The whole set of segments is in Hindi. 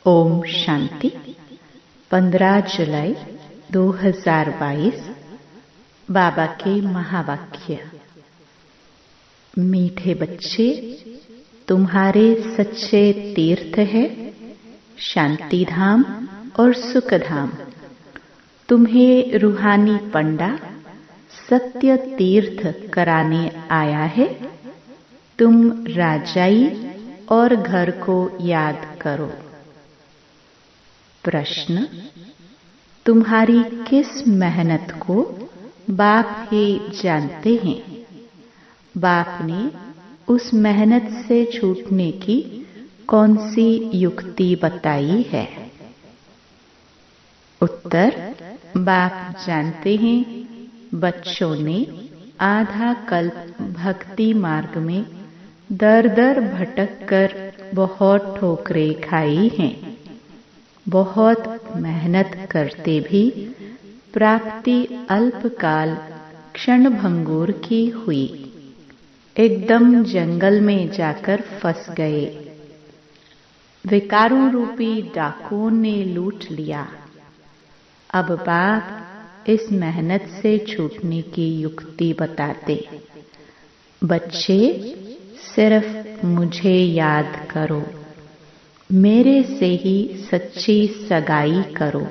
ओम शांति। 15 जुलाई 2022 बाबा के महावाक्य। मीठे बच्चे, तुम्हारे सच्चे तीर्थ है शांति धाम और सुख धाम। तुम्हें रूहानी पंडा सत्य तीर्थ कराने आया है। तुम राजाई और घर को याद करो। प्रश्न: तुम्हारी किस मेहनत को बाप ही जानते हैं? बाप ने उस मेहनत से छूटने की कौन सी युक्ति बताई है? उत्तर: बाप जानते हैं बच्चों ने आधा कल्प भक्ति मार्ग में दर दर भटक कर बहुत ठोकरें खाई हैं। बहुत मेहनत करते भी प्राप्ति अल्पकाल क्षणभंगुर की हुई। एकदम जंगल में जाकर फंस गए। विकारों रूपी डाकुओं ने लूट लिया। अब बाप इस मेहनत से छूटने की युक्ति बताते। बच्चे, सिर्फ मुझे याद करो, मेरे से ही सच्ची सगाई करो।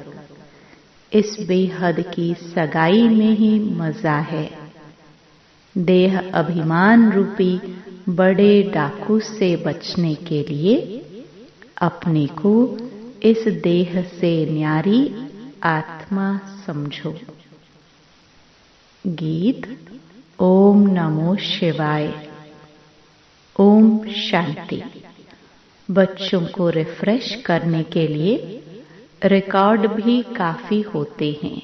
इस बेहद की सगाई में ही मजा है। देह अभिमान रूपी बड़े डाकू से बचने के लिए अपने को इस देह से न्यारी आत्मा समझो। गीत। ओम नमो शिवाय। ओम शांति। बच्चों को रिफ्रेश करने के लिए रिकॉर्ड भी काफी होते हैं,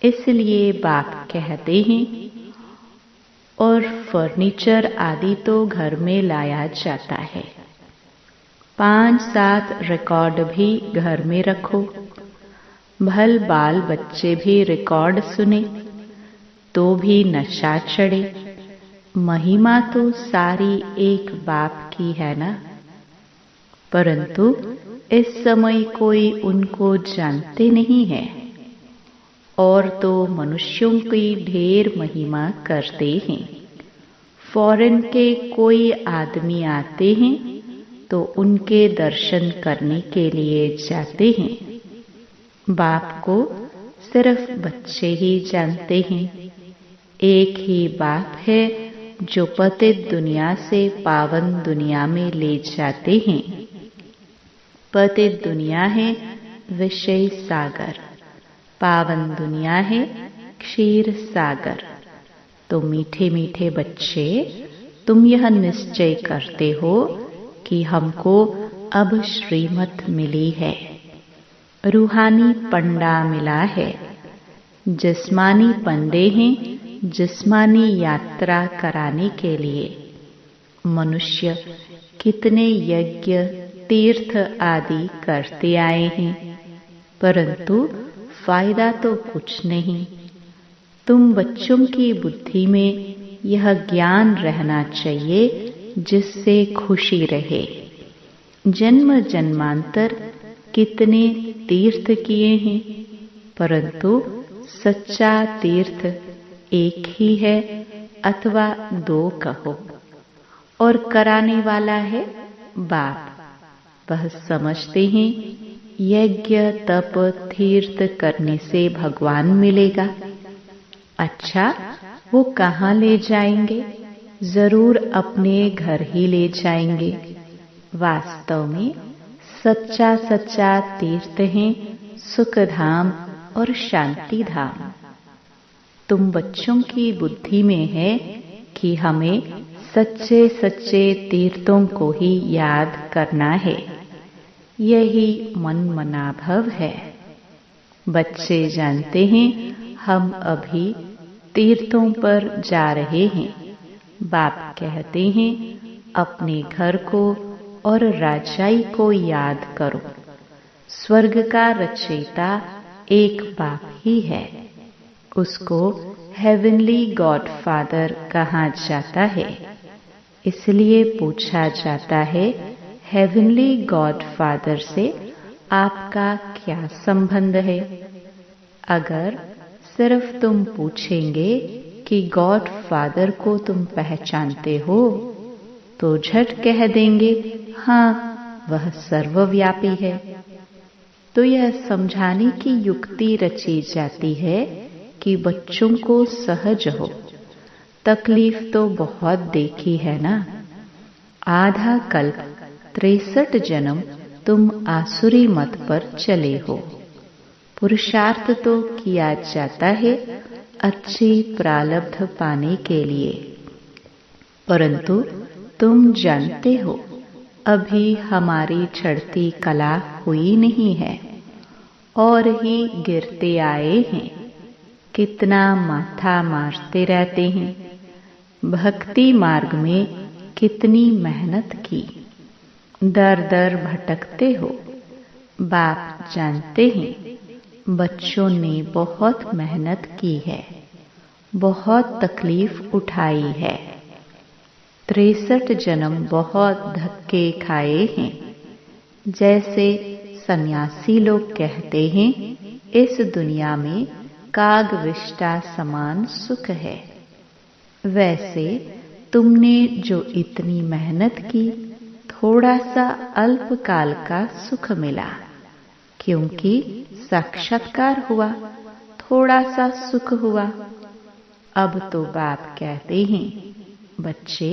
इसलिए बाप कहते हैं और फर्नीचर आदि तो घर में लाया जाता है। 5-7 रिकॉर्ड भी घर में रखो। भल बाल बच्चे भी रिकॉर्ड सुने तो भी नशा चढ़े। महिमा तो सारी एक बाप की है ना, परंतु इस समय कोई उनको जानते नहीं है। और तो मनुष्यों की ढेर महिमा करते हैं। फॉरेन के कोई आदमी आते हैं तो उनके दर्शन करने के लिए जाते हैं। बाप को सिर्फ बच्चे ही जानते हैं। एक ही बाप है जो पतित दुनिया से पावन दुनिया में ले जाते हैं। पतित दुनिया है विषय सागर, पावन दुनिया है क्षीर सागर। तो मीठे मीठे बच्चे, तुम यह निश्चय करते हो कि हमको अब श्रीमत मिली है, रूहानी पंडा मिला है। जिस्मानी पंडे हैं जिस्मानी यात्रा कराने के लिए। मनुष्य कितने यज्ञ तीर्थ आदि करते आए हैं, परंतु फायदा तो कुछ नहीं। तुम बच्चों की बुद्धि में यह ज्ञान रहना चाहिए जिससे खुशी रहे। जन्म जन्मांतर कितने तीर्थ किए हैं, परंतु सच्चा तीर्थ एक ही है अथवा 2 कहो, और कराने वाला है बाप। वह समझते हैं यज्ञ तप तीर्थ करने से भगवान मिलेगा। अच्छा, वो कहाँ ले जाएंगे? जरूर अपने घर ही ले जाएंगे। वास्तव में सच्चा सच्चा तीर्थ है सुख धाम और शांति धाम। तुम बच्चों की बुद्धि में है कि हमें सच्चे सच्चे तीर्थों को ही याद करना है। यही मन मनाभव है। बच्चे जानते हैं हम अभी तीर्थों पर जा रहे हैं। बाप कहते हैं अपने घर को और राजाई को याद करो। स्वर्ग का रचयिता एक बाप ही है। उसको हेवनली गॉडफादर कहा जाता है। इसलिए पूछा जाता है हेवनली गॉड फादर से आपका क्या संबंध है? अगर सिर्फ तुम पूछेंगे कि गॉड फादर को तुम पहचानते हो, तो झट कह देंगे हाँ, वह सर्वव्यापी है। तो यह समझाने की युक्ति रची जाती है कि बच्चों को सहज हो। तकलीफ तो बहुत देखी है ना। आधा कल्प 63 जन्म तुम आसुरी मत पर चले हो। पुरुषार्थ तो किया जाता है अच्छी प्रारब्ध पाने के लिए, परंतु तुम जानते हो अभी हमारी चढ़ती कला हुई नहीं है और ही गिरते आए हैं। कितना माथा मारते रहते हैं। भक्ति मार्ग में कितनी मेहनत की, दर दर भटकते हो। बाप जानते हैं बच्चों ने बहुत मेहनत की है, बहुत तकलीफ उठाई है। 63 जन्म बहुत धक्के खाए हैं। जैसे सन्यासी लोग कहते हैं इस दुनिया में कागविष्टा समान सुख है, वैसे तुमने जो इतनी मेहनत की, थोड़ा सा अल्पकाल का सुख मिला, क्योंकि साक्षात्कार हुआ, थोड़ा सा सुख हुआ। अब तो बाप कहते हैं बच्चे,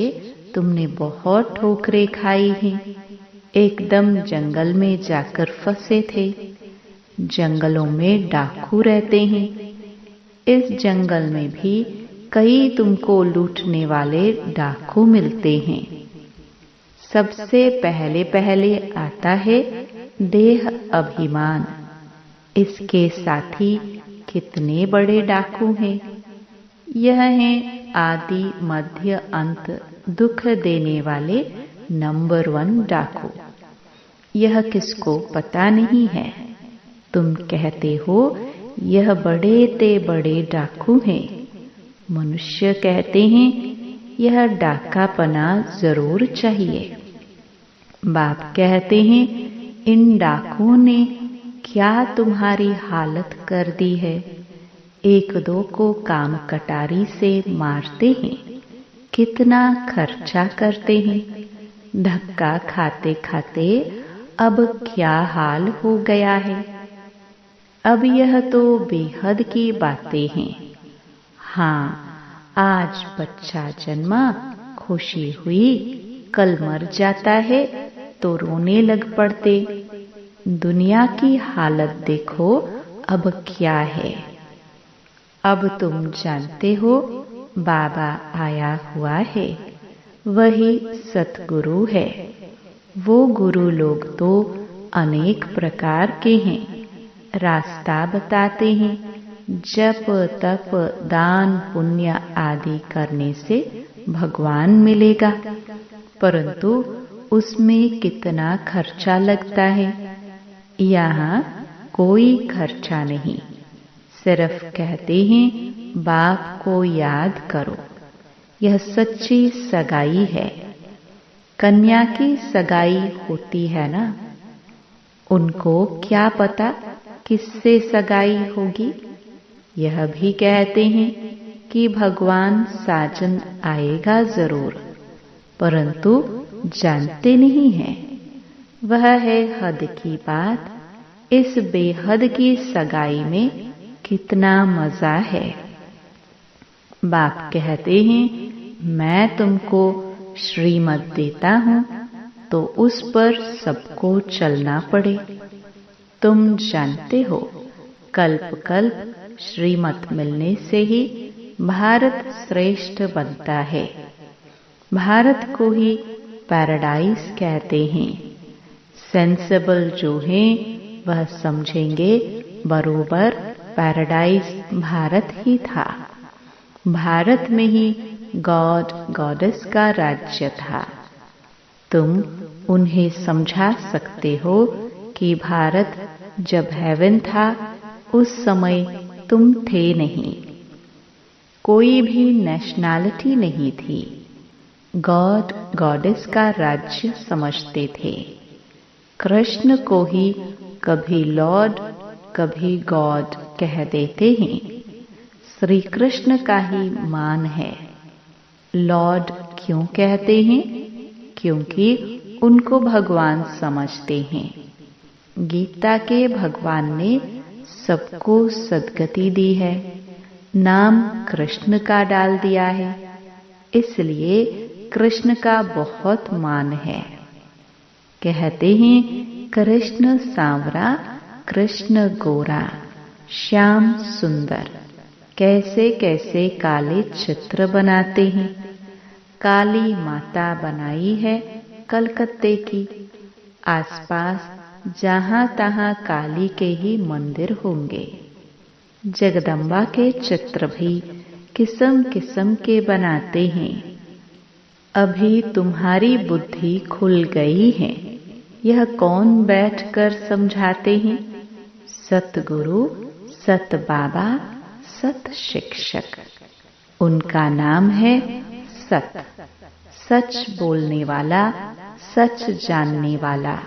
तुमने बहुत ठोकरें खाई हैं। एकदम जंगल में जाकर फंसे थे। जंगलों में डाकू रहते हैं। इस जंगल में भी कई तुमको लूटने वाले डाकू मिलते हैं। सबसे पहले पहले आता है देह अभिमान। इसके साथी कितने बड़े डाकू हैं। यह है आदि मध्य अंत दुख देने वाले नंबर 1 डाकू। यह किसको पता नहीं है। तुम कहते हो यह बड़े ते बड़े डाकू हैं। मनुष्य कहते हैं यह डाकापना जरूर चाहिए। बाप कहते हैं इन डाकुओं ने क्या तुम्हारी हालत कर दी है। एक दो को काम कटारी से मारते हैं, कितना खर्चा करते हैं। धक्का खाते खाते अब क्या हाल हो गया है। अब यह तो बेहद की बातें हैं। हाँ, आज बच्चा जन्मा, खुशी हुई, कल मर जाता है तो रोने लग पड़ते। दुनिया की हालत देखो अब क्या है। अब तुम जानते हो बाबा आया हुआ है, वही सतगुरु है। वो गुरु लोग तो अनेक प्रकार के हैं। रास्ता बताते हैं। जप तप दान पुण्य आदि करने से भगवान मिलेगा, परंतु उसमें कितना खर्चा लगता है। यहाँ कोई खर्चा नहीं। सिर्फ कहते हैं बाप को याद करो। यह सच्ची सगाई है। कन्या की सगाई होती है ना, उनको क्या पता किससे सगाई होगी। यह भी कहते हैं कि भगवान साजन आएगा जरूर, परंतु जानते नहीं हैं। वह है हद की बात। इस बेहद की सगाई में कितना मजा है। बाप कहते हैं मैं तुमको श्रीमत देता हूँ तो उस पर सबको चलना पड़े। तुम जानते हो कल्प कल्प श्रीमत मिलने से ही भारत श्रेष्ठ बनता है। भारत को ही पैराडाइज कहते हैं। सेंसिबल जो हैं वह समझेंगे बरोबर पैराडाइज भारत ही था। भारत में ही गॉड गॉडेस का राज्य था। तुम उन्हें समझा सकते हो कि भारत जब हेवन था उस समय तुम थे नहीं। कोई भी नेशनैलिटी नहीं थी। गॉड गॉडेस का राज्य समझते थे। कृष्ण को ही कभी लॉर्ड कभी गॉड कह देते हैं। श्री कृष्ण का ही मान है। लॉर्ड क्यों कहते हैं? क्योंकि उनको भगवान समझते हैं। गीता के भगवान ने सबको सद्गति दी है, नाम कृष्ण का डाल दिया है, इसलिए कृष्ण का बहुत मान है। कहते हैं कृष्ण सांवरा कृष्ण गोरा श्याम सुंदर। कैसे कैसे काले चित्र बनाते हैं। काली माता बनाई है कलकत्ते की। आसपास जहां तहां काली के ही मंदिर होंगे। जगदम्बा के चित्र भी किस्म किस्म के बनाते हैं। अभी तुम्हारी बुद्धि खुल गई है। यह कौन बैठकर समझाते हैं? सतगुरु, सत बाबा, सत शिक्षक। उनका नाम है सत। सच बोलने वाला, सच जानने वाला।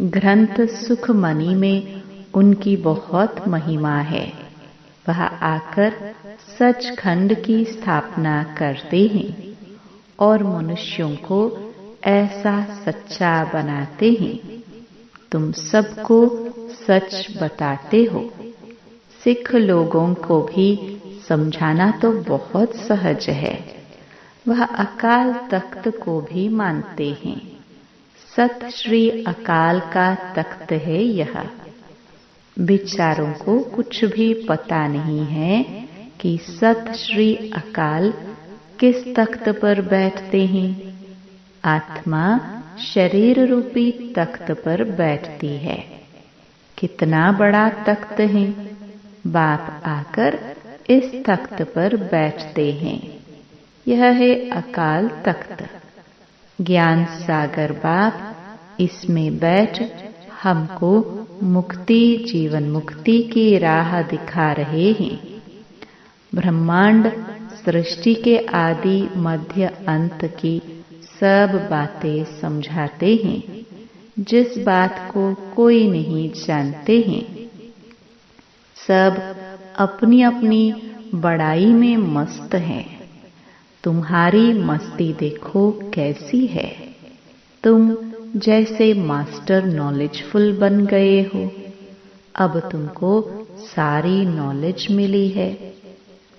ग्रंथ सुखमणि में उनकी बहुत महिमा है। वह आकर सचखंड की स्थापना करते हैं और मनुष्यों को ऐसा सच्चा बनाते हैं। तुम सबको सच बताते हो। सिख लोगों को भी समझाना तो बहुत सहज है। वह अकाल तख्त को भी मानते हैं। सत श्री अकाल का तख्त है यह। बिचारों को कुछ भी पता नहीं है कि सत श्री अकाल किस तख्त पर बैठते हैं। आत्मा शरीर रूपी तख्त पर बैठती है। कितना बड़ा तख्त है। बाप आकर इस तख्त पर बैठते हैं। यह है अकाल तख्त। ज्ञान सागर बाप इसमें बैठ हमको मुक्ति, जीवन मुक्ति की राह दिखा रहे हैं। ब्रह्मांड सृष्टि के आदि मध्य अंत की सब बातें समझाते हैं। जिस बात को कोई नहीं जानते हैं। सब अपनी अपनी बड़ाई में मस्त हैं। तुम्हारी मस्ती देखो कैसी है। तुम जैसे मास्टर नॉलेजफुल बन गए हो। अब तुमको सारी नॉलेज मिली है।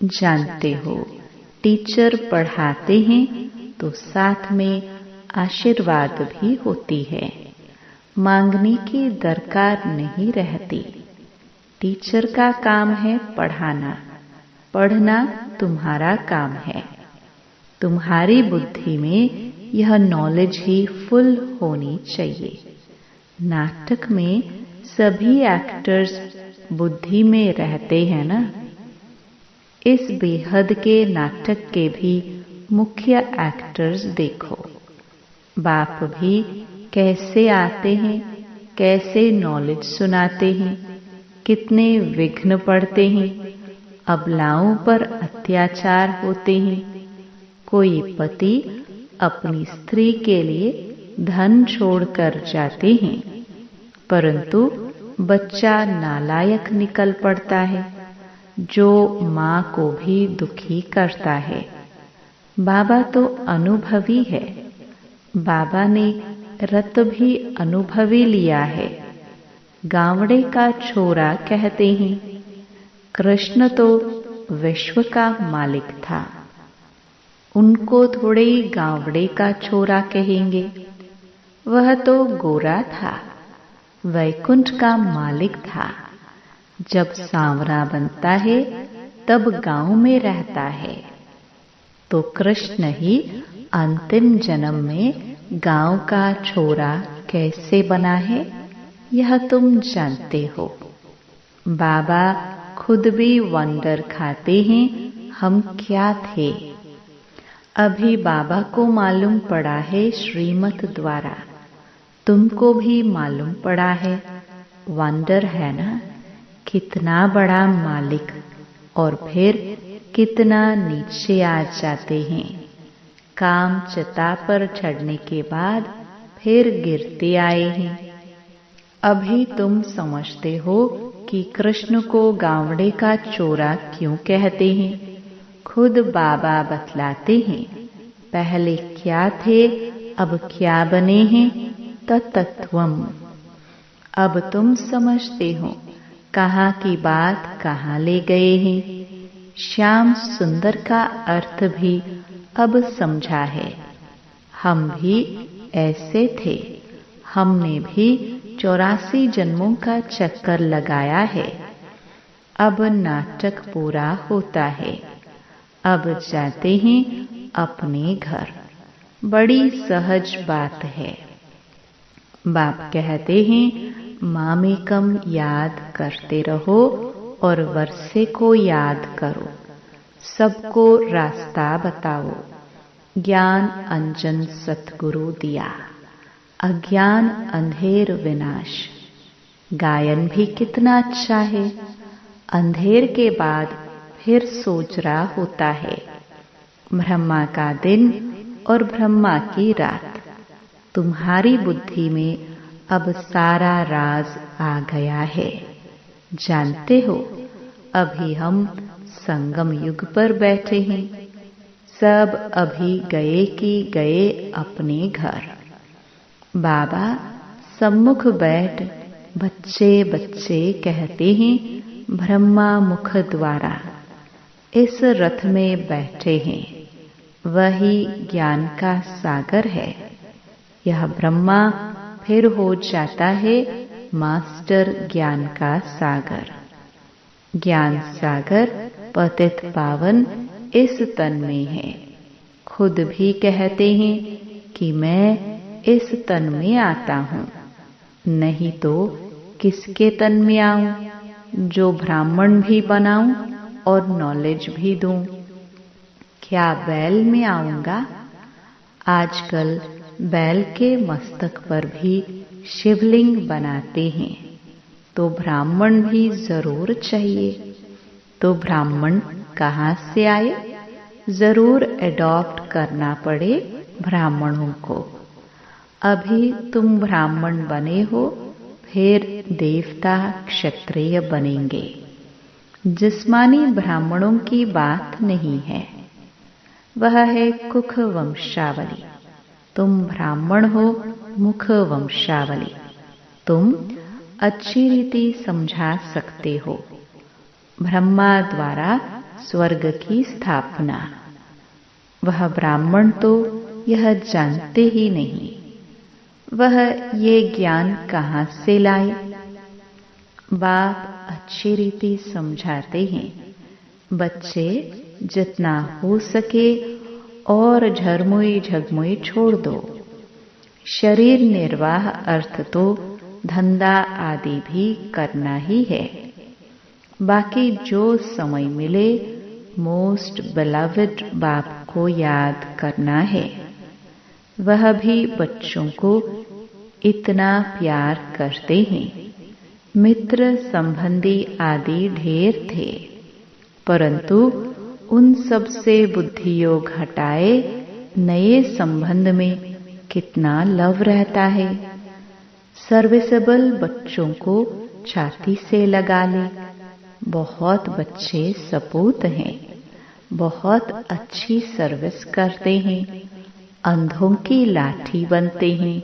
जानते हो टीचर पढ़ाते हैं तो साथ में आशीर्वाद भी होती है। मांगने की दरकार नहीं रहती। टीचर का काम है पढ़ाना। पढ़ना तुम्हारा काम है। तुम्हारी बुद्धि में यह नॉलेज ही फुल होनी चाहिए। नाटक में सभी एक्टर्स बुद्धि में रहते हैं ना। इस बेहद के नाटक के भी मुख्य एक्टर्स देखो। बाप भी कैसे आते हैं, कैसे नॉलेज सुनाते हैं, कितने विघ्न पड़ते हैं। अबलाओं पर अत्याचार होते हैं। कोई पति अपनी स्त्री के लिए धन छोड़कर जाते हैं, परंतु बच्चा नालायक निकल पड़ता है, जो माँ को भी दुखी करता है। बाबा तो अनुभवी है। बाबा ने रत भी अनुभवी लिया है। गावड़े का छोरा कहते हैं। कृष्ण तो विश्व का मालिक था। उनको थोड़े गावड़े का छोरा कहेंगे। वह तो गोरा था, वैकुंठ का मालिक था। जब सांवरा बनता है तब गांव में रहता है। तो कृष्ण ही अंतिम जन्म में गांव का छोरा कैसे बना है, यह तुम जानते हो। बाबा खुद भी वंडर खाते हैं हम क्या थे। अभी बाबा को मालूम पड़ा है श्रीमत द्वारा। तुमको भी मालूम पड़ा है। वंडर है ना, कितना बड़ा मालिक और फिर कितना नीचे आ जाते हैं। काम चिता पर चढ़ने के बाद फिर गिरते आए हैं। अभी तुम समझते हो कि कृष्ण को गावड़े का चोरा क्यों कहते हैं। खुद बाबा बतलाते हैं, पहले क्या थे अब क्या बने हैं, तत्त्वम्। अब तुम समझते हो कहाँ की बात कहाँ ले गए हैं। श्याम सुंदर का अर्थ भी अब समझा है। हम भी ऐसे थे, हमने भी 84 जन्मों का चक्कर लगाया है। अब नाटक पूरा होता है, अब जाते हैं अपने घर। बड़ी सहज बात है। बाप कहते हैं मामेकम याद करते रहो और वर्षे को याद करो, सबको रास्ता बताओ। ज्ञान अंजन सतगुरु दिया, अज्ञान अंधेर विनाश। गायन भी कितना अच्छा है। अंधेर के बाद फिर सोच रहा होता है। ब्रह्मा का दिन और ब्रह्मा की रात। तुम्हारी बुद्धि में अब सारा राज आ गया है। जानते हो, अभी हम संगम युग पर बैठे हैं। सब अभी गए कि गए अपने घर। बाबा सम्मुख बैठ बच्चे बच्चे कहते हैं ब्रह्मा मुख द्वारा इस रथ में बैठे हैं। वही ज्ञान का सागर है। यह ब्रह्मा फिर हो जाता है मास्टर ज्ञान का सागर। ज्ञान सागर पतित पावन इस तन में है। खुद भी कहते हैं कि मैं इस तन में आता हूँ, नहीं तो किसके तन में आऊं जो ब्राह्मण भी बनाऊं और नॉलेज भी दूं। क्या बैल में आऊंगा? आजकल बैल के मस्तक पर भी शिवलिंग बनाते हैं, तो ब्राह्मण भी जरूर चाहिए। तो ब्राह्मण कहाँ से आए? जरूर एडॉप्ट करना पड़े ब्राह्मणों को। अभी तुम ब्राह्मण बने हो, फिर देवता क्षत्रिय बनेंगे। जिस्मानी ब्राह्मणों की बात नहीं है, वह है कुख वंशावली। तुम ब्राह्मण हो मुख वंशावली। तुम अच्छी रीति समझा सकते हो। ब्रह्मा द्वारा स्वर्ग की स्थापना। वह ब्राह्मण तो यह जानते ही नहीं। वह ये ज्ञान कहाँ से लाए? बाप अच्छी रीति समझाते हैं, बच्चे जितना हो सके और झरमुई झगमुई छोड़ दो। शरीर निर्वाह अर्थ तो धंधा आदि भी करना ही है। बाकी जो समय मिले मोस्ट बिलवड बाप को याद करना है। वह भी बच्चों को इतना प्यार करते हैं। मित्र संबंधी आदि ढेर थे, परंतु उन सब से बुद्धि योग हटाए नए संबंध में कितना लव रहता है। सर्विसेबल बच्चों को छाती से लगा ले। बहुत बच्चे सपूत हैं, बहुत अच्छी सर्विस करते हैं, अंधों की लाठी बनते हैं,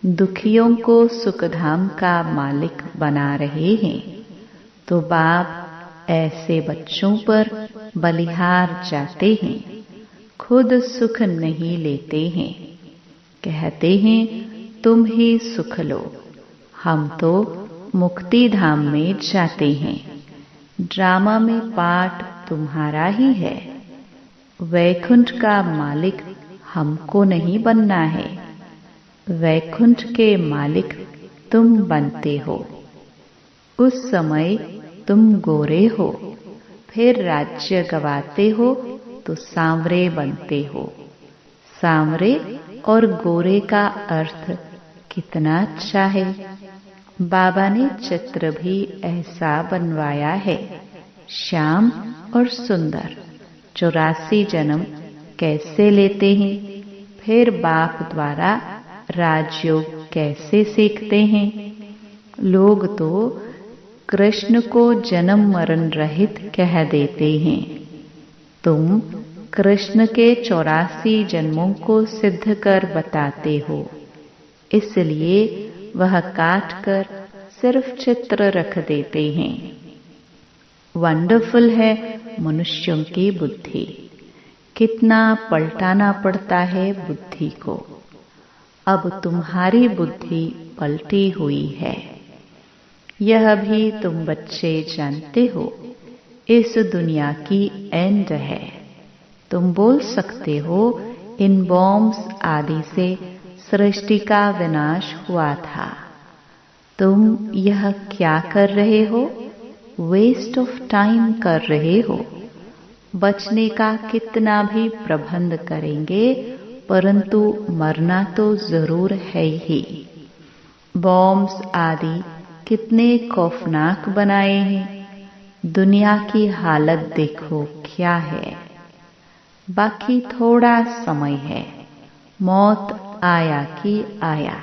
दुखियों को सुखधाम का मालिक बना रहे हैं। तो बाप ऐसे बच्चों पर बलिहार जाते हैं, खुद सुख नहीं लेते हैं। कहते हैं तुम ही सुख लो, हम तो मुक्ति धाम में जाते हैं। ड्रामा में पार्ट तुम्हारा ही है। वैकुंठ का मालिक हमको नहीं बनना है, वैकुंठ के मालिक तुम बनते हो। उस समय तुम गोरे हो, फिर राज्य गवाते हो तो सांवरे बनते हो। सांवरे और गोरे का अर्थ कितना अच्छा है। बाबा ने चित्र भी ऐसा बनवाया है, श्याम और सुंदर। 84 जन्म कैसे लेते हैं, फिर बाप द्वारा राजयोग कैसे सीखते हैं। लोग तो कृष्ण को जन्म मरण रहित कह देते हैं। तुम कृष्ण के 84 जन्मों को सिद्ध कर बताते हो, इसलिए वह काट कर सिर्फ चित्र रख देते हैं। वंडरफुल है मनुष्यों की बुद्धि, कितना पलटाना पड़ता है बुद्धि को। अब तुम्हारी बुद्धि पलटी हुई है, यह भी तुम बच्चे जानते हो। इस दुनिया की एंड है। तुम बोल सकते हो इन बॉम्ब्स आदि से सृष्टि का विनाश हुआ था। तुम यह क्या कर रहे हो? वेस्ट ऑफ टाइम कर रहे हो। बचने का कितना भी प्रबंध करेंगे, परंतु मरना तो जरूर है ही। बॉम्ब्स आदि कितने खौफनाक बनाए हैं। दुनिया की हालत देखो क्या है। बाकी थोड़ा समय है, मौत आया कि आया।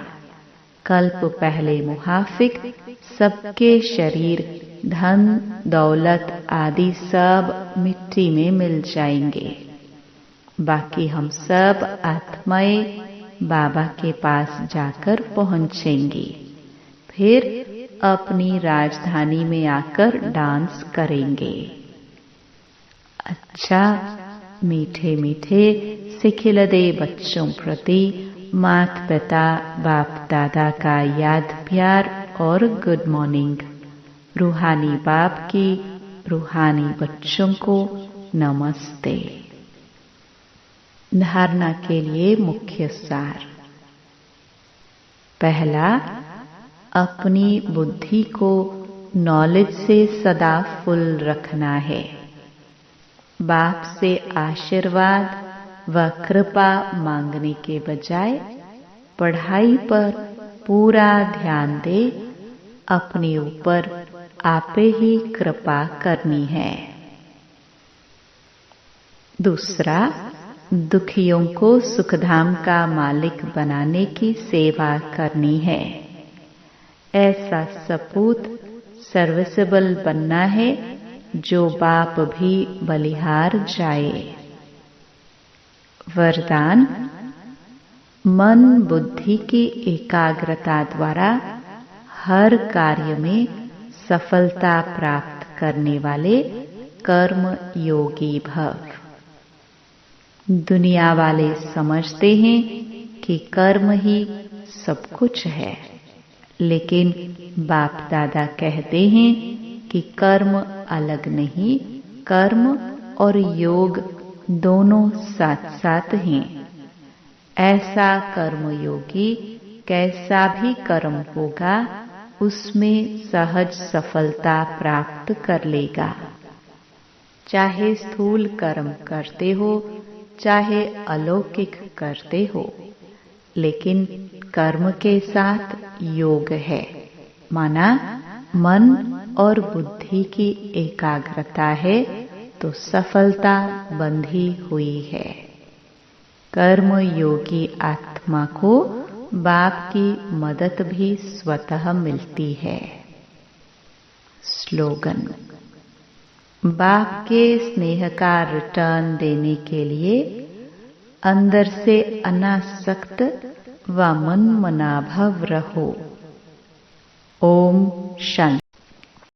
कल्प पहले मुहाफिक सबके शरीर, धन दौलत आदि सब मिट्टी में मिल जाएंगे। बाकी हम सब आत्माएं बाबा के पास जाकर पहुंचेंगी, फिर अपनी राजधानी में आकर डांस करेंगे। अच्छा, मीठे मीठे सिखिलदे बच्चों प्रति माता पिता बाप दादा का याद प्यार और गुड मॉर्निंग। रूहानी बाप की रूहानी बच्चों को नमस्ते। धारणा के लिए मुख्य सार। पहला, अपनी बुद्धि को नॉलेज से सदा फुल रखना है। बाप से आशीर्वाद व कृपा मांगने के बजाय पढ़ाई पर पूरा ध्यान दे। अपने ऊपर आपे ही कृपा करनी है। दूसरा, दुखियों को सुखधाम का मालिक बनाने की सेवा करनी है। ऐसा सपूत सर्विसेबल बनना है जो बाप भी बलिहार जाए। वरदान, मन बुद्धि की एकाग्रता द्वारा हर कार्य में सफलता प्राप्त करने वाले कर्म योगी भव। दुनिया वाले समझते हैं कि कर्म ही सब कुछ है, लेकिन बाप दादा कहते हैं कि कर्म अलग नहीं, कर्म और योग दोनों साथ साथ हैं। ऐसा कर्मयोगी कैसा भी कर्म होगा उसमें सहज सफलता प्राप्त कर लेगा। चाहे स्थूल कर्म करते हो, चाहे अलौकिक करते हो, लेकिन कर्म के साथ योग है। माना मन और बुद्धि की एकाग्रता है तो सफलता बंधी हुई है। कर्म योगी आत्मा को बाप की मदद भी स्वतः मिलती है। स्लोगन। बाप के स्नेह का रिटर्न देने के लिए अंदर से अनासक्त व मन मनाभव रहो। ओम शांति।